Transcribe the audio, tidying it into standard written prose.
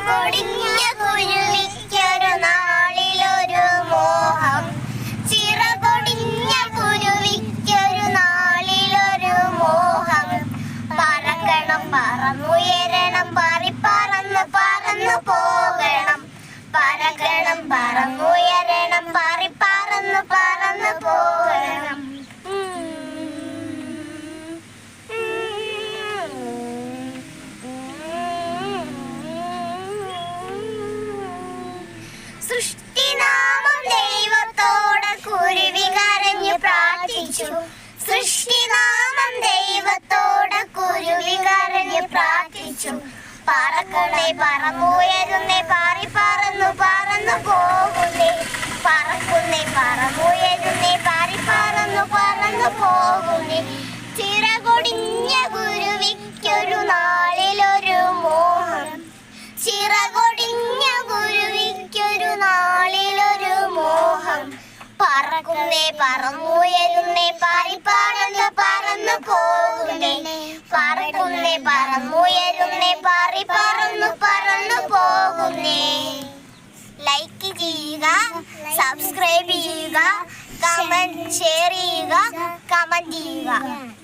ചിറകൊടിഞ്ഞ കുരുവിക്കൊരു നാളിലൊരു മോഹം. ചിറകൊടിഞ്ഞ കുരുവിക്കൊരു നാളിലൊരു മോഹം. പറക്കണം പറന്നുയരണം പറന്നു പോകണം. പറക്കണം പറന്നുയരണം പറന്നു പോകണം. സൃഷ്ടിനാമം ദൈവത്തോട് കുരുവി കരഞ്ഞു പ്രാർത്ഥിച്ചു. സൃഷ്ടിനാമം ദൈവത്തോട് കുരുവി കരഞ്ഞു പ്രാർത്ഥിച്ചു. പറക്കുന്നേ പറന്നുയരുന്നേ പറന്നു പോകുന്നേ. പറക്കുന്നേ പറന്നുയരുന്നേ പറന്നു പോകുന്നേ. ചിറകൊടിഞ്ഞ കുരുവിക്കൊരു നാളിലൊരു മോഹം. ചിറകൊടിഞ്ഞ കുരുവിക്കൊരു നാളിലൊരു മോഹം. പറക്കുന്നേ പറന്നുയരുന്നേ പറന്നു പോകുന്നേ. പറക്കുന്നേ പറന്നുയരുന്നേ പറന്നു പോകുന്നേ. ലൈക്ക് ചെയ്യുക, സബ്സ്ക്രൈബ് ചെയ്യുക, ഷെയർ ചെയ്യുക, കമന്റ് ചെയ്യുക.